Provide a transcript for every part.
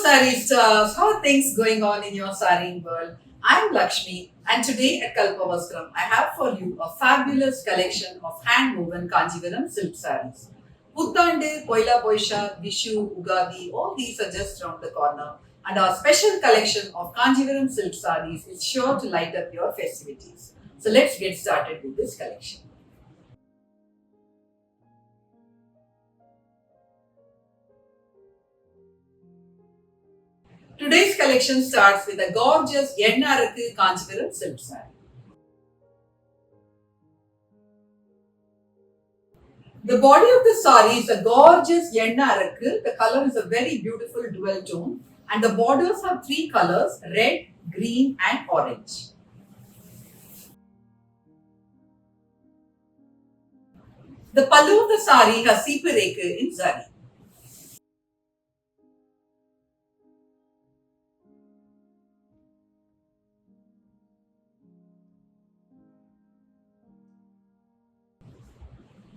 Sari Stars. How are things going on in your saree world? I'm Lakshmi, and today at Kalpavaskram, I have for you a fabulous collection of hand-woven Kanjivaram silk sarees. Puttande, Poila Boisha, Vishu, Ugadi, all these are just around the corner, and our special collection of Kanjivaram silk sarees is sure to light up your festivities. So let's get started with this collection. Today's collection starts with a gorgeous Yennarakku Kanjivaram silk saree. The body of the saree is a gorgeous Yennarakku. The color is a very beautiful dual tone, and the borders have three colors: red, green, and orange. The pallu of the saree has Sipareke in zari.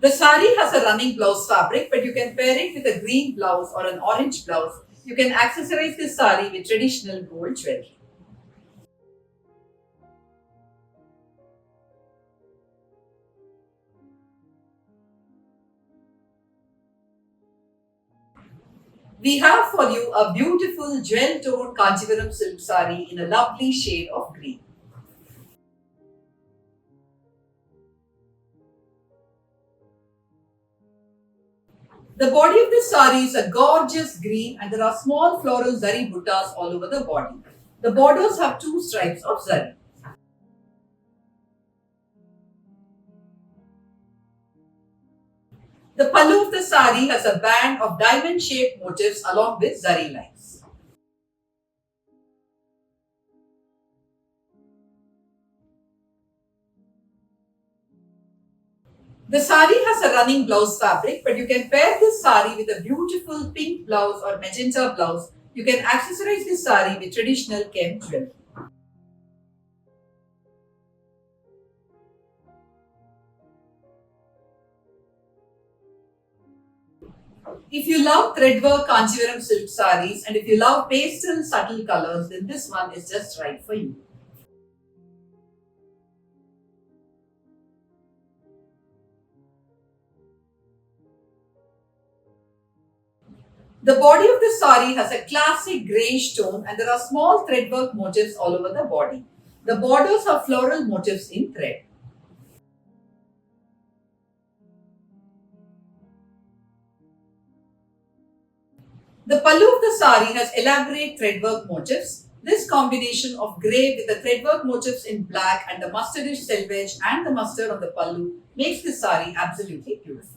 The saree has a running blouse fabric, but you can pair it with a green blouse or an orange blouse. You can accessorize this saree with traditional gold jewelry. We have for you a beautiful gel tone Kanjivaram silk saree in a lovely shade of green. The body of this saree is a gorgeous green, and there are small floral zari buttas all over the body. The borders have two stripes of zari. The pallu of the saree has a band of diamond shaped motifs along with zari lines. The saree has a running blouse fabric, but you can pair this saree with a beautiful pink blouse or magenta blouse. You can accessorize this saree with traditional Kem jewelry. If you love threadwork Kanjivaram silk sarees and if you love pastel subtle colors, then this one is just right for you. The body of the saree has a classic greyish tone and there are small threadwork motifs all over the body. The borders have floral motifs in thread. The pallu of the saree has elaborate threadwork motifs. This combination of grey with the threadwork motifs in black and the mustardish selvage and the mustard on the pallu makes this saree absolutely beautiful.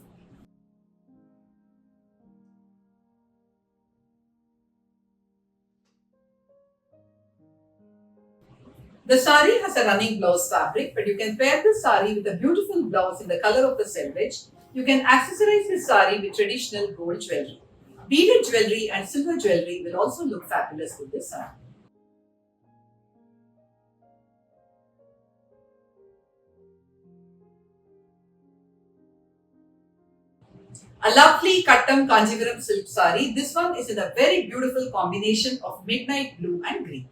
The saree has a running blouse fabric, but you can pair this saree with a beautiful blouse in the color of the selvage. You can accessorize this saree with traditional gold jewelry. Beaded jewelry and silver jewelry will also look fabulous with this saree. A lovely Kattam Kanjivaram silk saree. This one is in a very beautiful combination of midnight blue and green.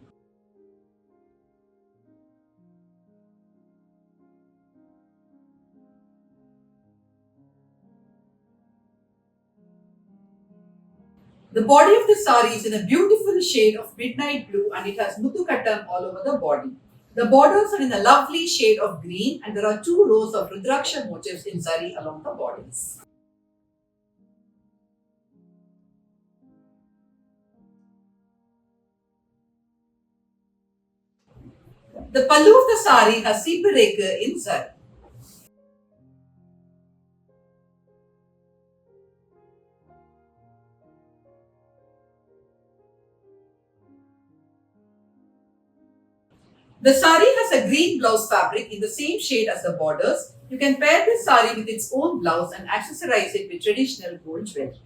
The body of the saree is in a beautiful shade of midnight blue and it has Muthu all over the body. The borders are in a lovely shade of green and there are two rows of Rudraksha motifs in zari along the borders. The pallu of the saree has Sipareke in zari. The saree has a green blouse fabric in the same shade as the borders. You can pair this saree with its own blouse and accessorize it with traditional gold jewelry.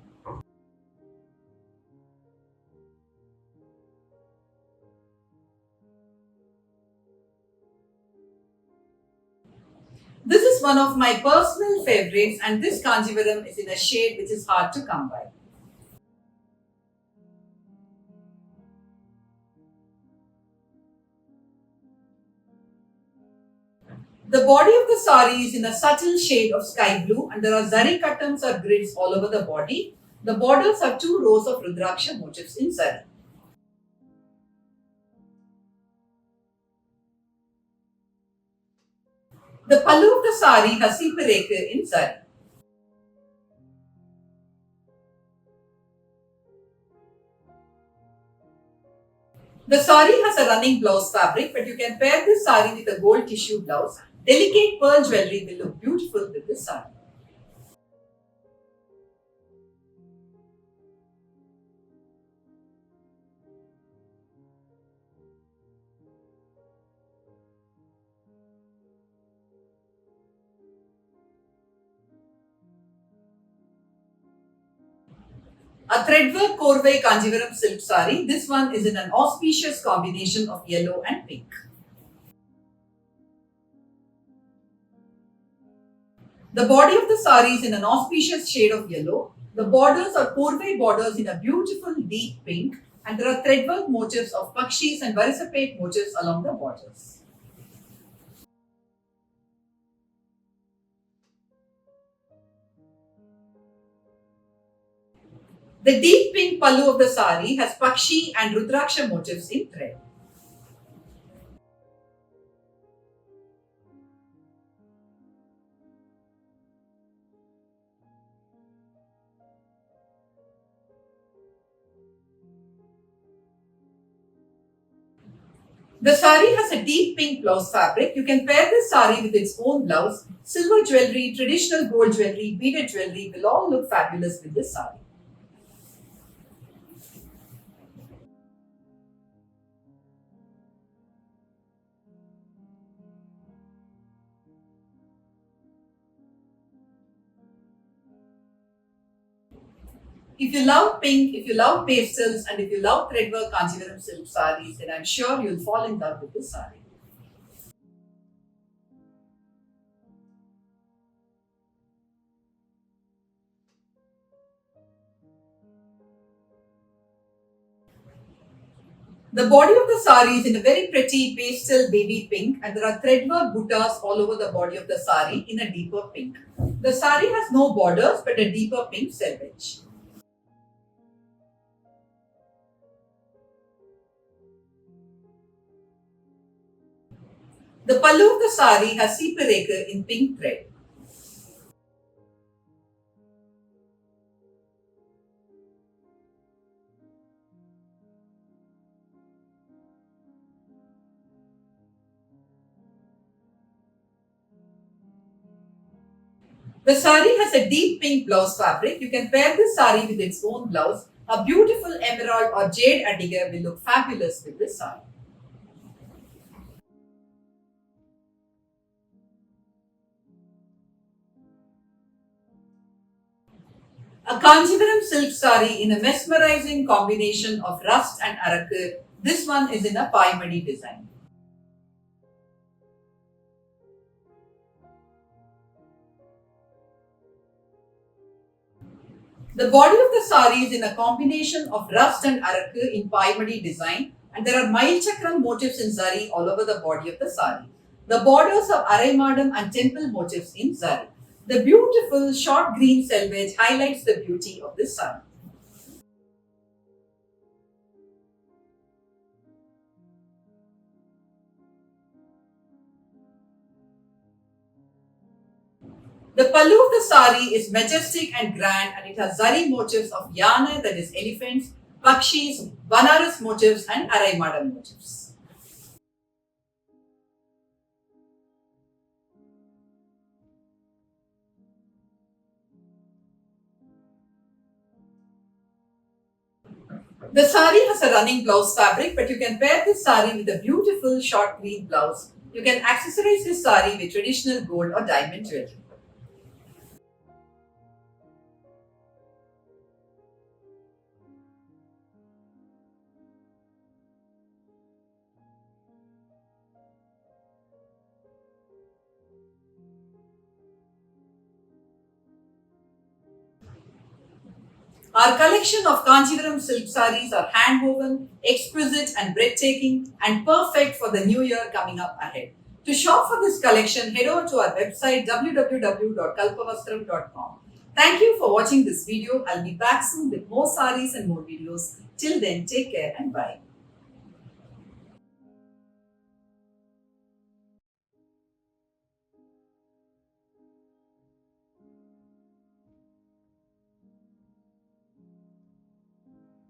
This is one of my personal favorites and this Kanjivaram is in a shade which is hard to come by. The body of the sari is in a subtle shade of sky blue and there are zari cuttings or grids all over the body. The borders have two rows of Rudraksha motifs in zari. The pallu of the sari has Sipareke in zari. The sari has a running blouse fabric, but you can pair this sari with a gold tissue blouse. Delicate pearl jewelry will look beautiful with this sari. A threadwork Korvai Kanjivaram silk sari. This one is in an auspicious combination of yellow and pink. The body of the sari is in an auspicious shade of yellow. The borders are Korvai borders in a beautiful deep pink and there are threadwork motifs of Pakshis and Varisapet motifs along the borders. The deep pink pallu of the sari has Pakshi and Rudraksha motifs in thread. The sari has a deep pink blouse fabric. You can pair this sari with its own blouse. Silver jewelry, traditional gold jewelry, beaded jewelry will all look fabulous with this sari. If you love pink, if you love pastels, and if you love threadwork Kanjivaram silk saris, then I'm sure you'll fall in love with this sari. The body of the sari is in a very pretty pastel baby pink and there are threadwork buttas all over the body of the sari in a deeper pink. The sari has no borders but a deeper pink selvage. The pallu of the sari has Sipareke in pink thread. The sari has a deep pink blouse fabric. You can pair this sari with its own blouse. A beautiful emerald or jade adiga will look fabulous with this sari. A Kanjivaram silk sari in a mesmerizing combination of rust and arakku. This one is in a paimadi design. The body of the sari is in a combination of rust and arakku in paimadi design and there are Mail Chakram motifs in zari all over the body of the sari. The borders of Araimadam and temple motifs in zari. The beautiful short green selvage highlights the beauty of this sari. The pallu of the sari is majestic and grand and it has zari motifs of yana, that is elephants, pakshis, Banaras motifs and Araimadam motifs. The sari has a running blouse fabric, but you can pair this sari with a beautiful short green blouse. You can accessorize this sari with traditional gold or diamond jewelry. Our collection of Kanjivaram silk saris are hand woven, exquisite and breathtaking and perfect for the new year coming up ahead. To shop for this collection, head over to our website www.kalpavastram.com. Thank you for watching this video. I'll be back soon with more sarees and more videos. Till then, take care and bye.